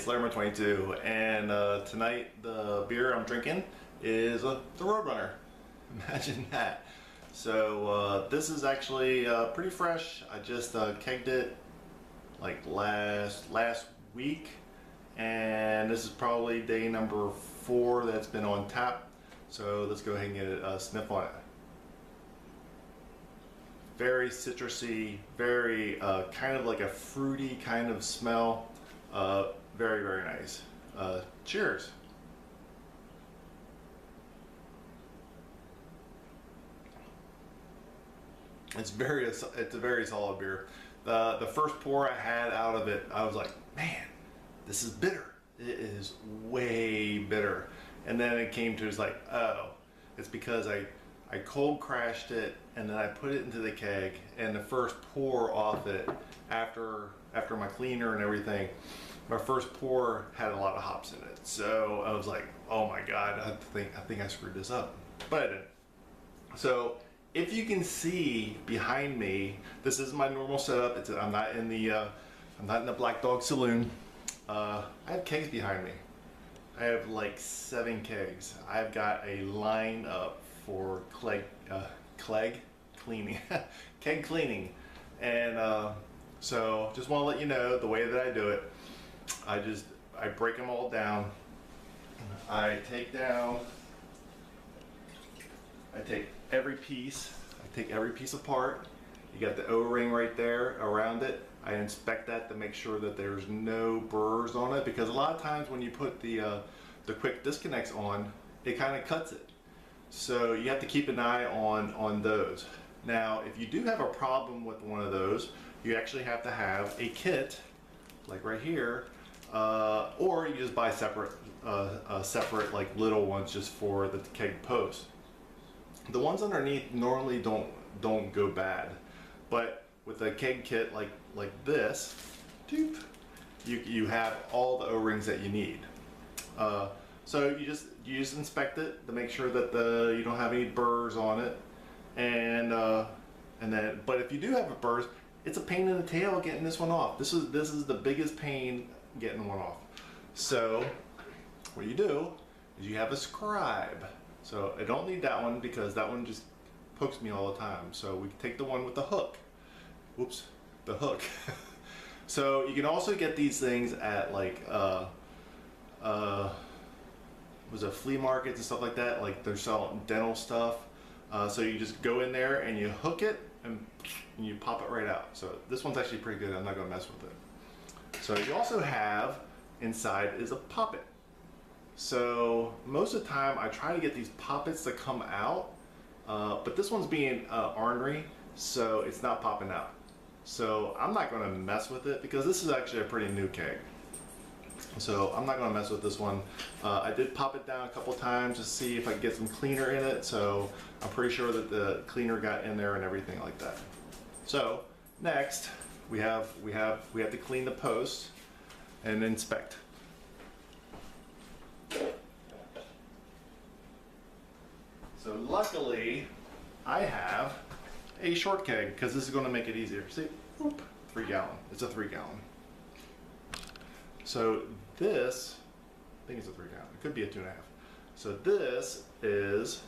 it's Lerma22, and tonight the beer I'm drinking is the Roadrunner. Imagine that. So this is actually pretty fresh. I just kegged it like last week, and this is probably day number 4 that's been on tap. So let's go ahead and get a sniff on it. Very citrusy, very kind of like a fruity kind of smell. Very, very nice. Cheers. It's a very solid beer. The first pour I had out of it, I was like, man, this is bitter. It is way bitter. And then it came to, it's like, oh, it's because I cold crashed it and then I put it into the keg, and the first pour off it after my cleaner and everything, my first pour had a lot of hops in it. So I was like, oh my God, I think I screwed this up, but I didn't. So if you can see behind me, this is my normal setup. I'm not in the Black Dog Saloon. I have kegs behind me. I have like 7 kegs. I've got a line up for keg cleaning, keg cleaning, and so just want to let you know the way that I do it. I break them all down. I take every piece. I take every piece apart. You got the O-ring right there around it. I inspect that to make sure that there's no burrs on it, because a lot of times when you put the quick disconnects on, it kind of cuts it. So you have to keep an eye on those. Now, if you do have a problem with one of those, you actually have to have a kit, like right here, or you just buy separate like little ones just for the keg post. The ones underneath normally don't go bad, but with a keg kit like this, you have all the O-rings that you need. So you just inspect it to make sure that you don't have any burrs on it, and then, but if you do have a burrs, it's a pain in the tail getting this one off. This is the biggest pain, getting one off. So what you do is you have a scribe. So I don't need that one because that one just pokes me all the time. So we take the one with the hook. Whoops, the hook. So you can also get these things at like was it flea markets and stuff like that. Like they're selling dental stuff. So you just go in there and you hook it and you pop it right out. So this one's actually pretty good. I'm not gonna mess with it. So you also have inside is a poppet. So most of the time I try to get these poppets to come out, but this one's being ornery, so it's not popping out. So I'm not gonna mess with it because this is actually a pretty new keg. So I'm not gonna mess with this one. I did pop it down a couple times to see if I could get some cleaner in it. So I'm pretty sure that the cleaner got in there and everything like that. So next we have to clean the post and inspect. So luckily I have a short keg because this is going to make it easier. See, whoop, 3 gallon. It's a 3 gallon. So this, I think it's a 3 gallon. It could be a 2.5. So this is,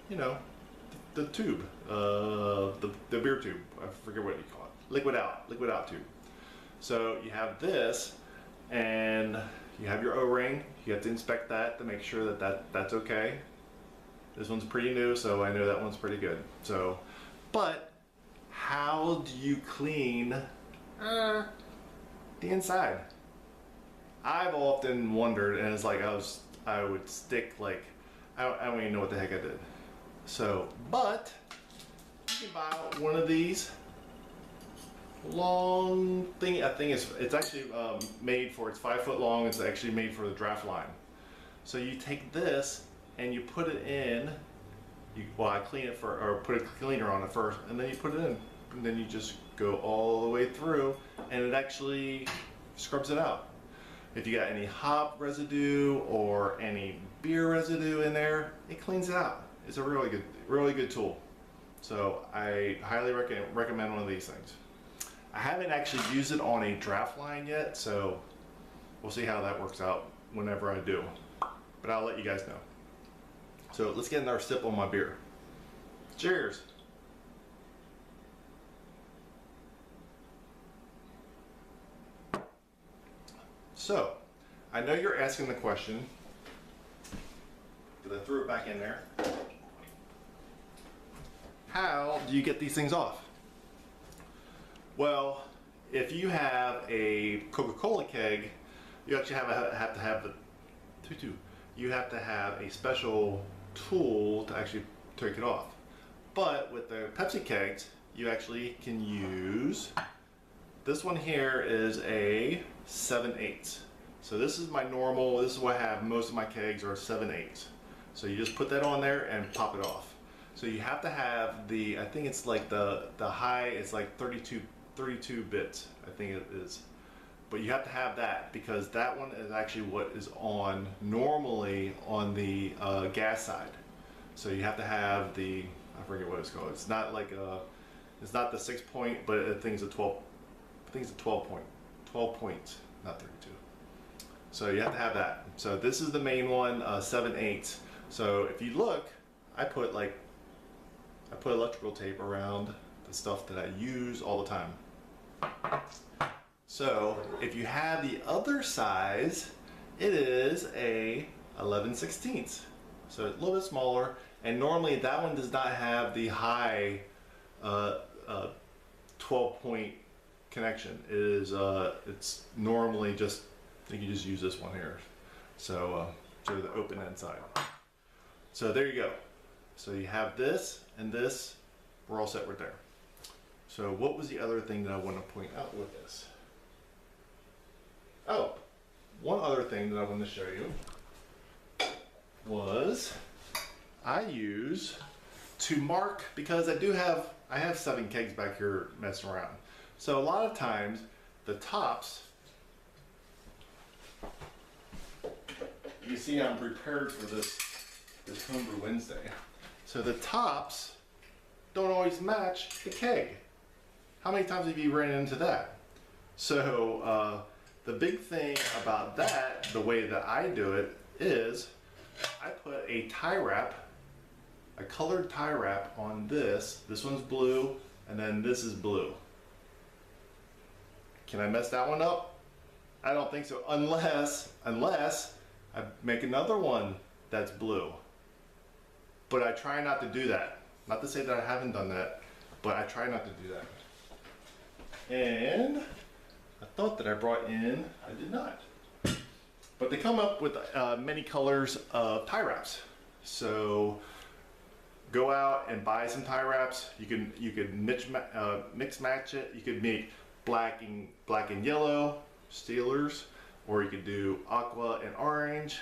you know, the tube, the beer tube. I forget what you call it. Liquid out tube. So you have this, and you have your O-ring. You have to inspect that to make sure that's okay. This one's pretty new, so I know that one's pretty good. So, but how do you clean the inside? I've often wondered, and it's like I would stick like, I don't even know what the heck I did. So, but you can buy one of these long thing. I think it's actually made for, it's 5 foot long. It's actually made for the draft line. So you take this and you put it in. Well, I clean it or put a cleaner on it first, and then you put it in, and then you just go all the way through, and it actually scrubs it out. If you got any hop residue or any beer residue in there, it cleans it out. It's a really good tool. So I highly recommend one of these things. I haven't actually used it on a draft line yet, so We'll see how that works out whenever I do. But I'll let you guys know. So let's get another sip on my beer. Cheers. So, I know you're asking the question, because I threw it back in there. How do you get these things off? Well, if you have a Coca-Cola keg, you actually have to have a special tool to actually take it off. But with the Pepsi kegs, you actually can use, this one here is a 7/8. So this is my normal, this is what I have, most of my kegs are 7/8. So you just put that on there and pop it off. So you have to have the, I think it's like the high, it's like 32 bits, I think it is. But you have to have that because that one is actually what is on normally on the gas side. So you have to have the, I forget what it's called. It's not like it's not the 6 point, but I think it's a 12. I think it's a 12 points, not 32. So you have to have that. So this is the main one, 7/8. So if you look, I put electrical tape around the stuff that I use all the time. So if you have the other size, it is a 11/16. So it's a little bit smaller, and normally that one does not have the high 12 point connection. It is it's normally just, you can just use this one here. So the open end side. So there you go. So you have this and this, we're all set right there. So what was the other thing that I want to point out with this? Oh, one other thing that I want to show you was I use to mark, because I have 7 kegs back here messing around. So a lot of times the tops, you see I'm prepared for this Homebrew Wednesday. So the tops don't always match the keg. How many times have you ran into that? So the big thing about that, the way that I do it, is I put a tie wrap, a colored tie wrap on this. This one's blue, and then this is blue. Can I mess that one up? I don't think so, unless I make another one that's blue. But I try not to do that. Not to say that I haven't done that, but I try not to do that. And I thought that I brought in, I did not. But they come up with many colors of tie wraps. So go out and buy some tie wraps. You can mix match it. You could make black and yellow Steelers, or you could do aqua and orange.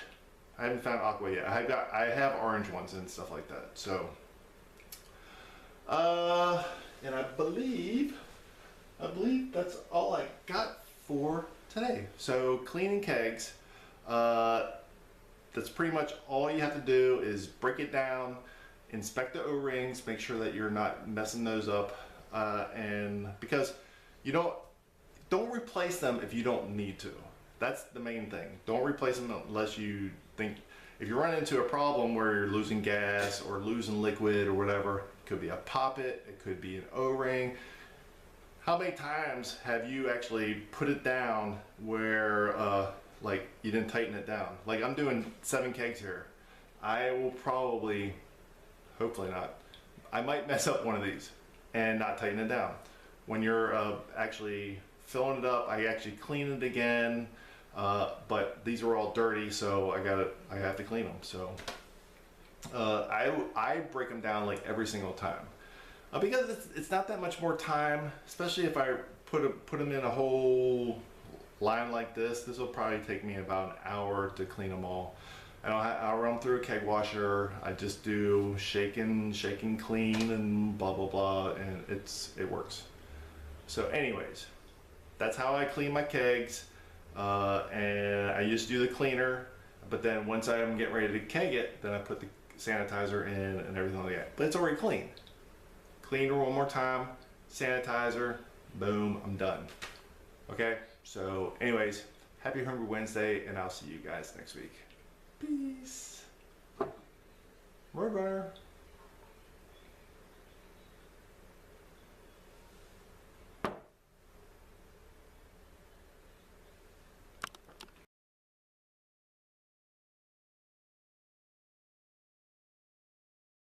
I haven't found aqua yet. I have orange ones and stuff like that. So, and I believe that's all I got for today. So cleaning kegs, that's pretty much all you have to do is break it down, inspect the O-rings, make sure that you're not messing those up, and because you don't replace them if you don't need to. That's the main thing. Don't replace them unless you think, if you run into a problem where you're losing gas or losing liquid or whatever, it could be a poppet, it could be an O-ring. How many times have you actually put it down where like you didn't tighten it down? Like I'm doing 7 kegs here. I will probably, hopefully not, I might mess up one of these and not tighten it down. When you're actually filling it up, I actually clean it again, but these are all dirty, so I have to clean them. So I break them down like every single time, because it's not that much more time, especially if I put them in a whole line like this. This will probably take me about an hour to clean them all. I'll run through a keg washer. I just do shaking, clean, and blah blah blah, and it works. So anyways, that's how I clean my kegs, and I just do the cleaner, but then once I'm getting ready to keg it, then I put the sanitizer in and everything like that. But it's already clean. Cleaner one more time, sanitizer, boom, I'm done. Okay, so anyways, Happy Homebrew Wednesday, and I'll see you guys next week. Peace. More runner.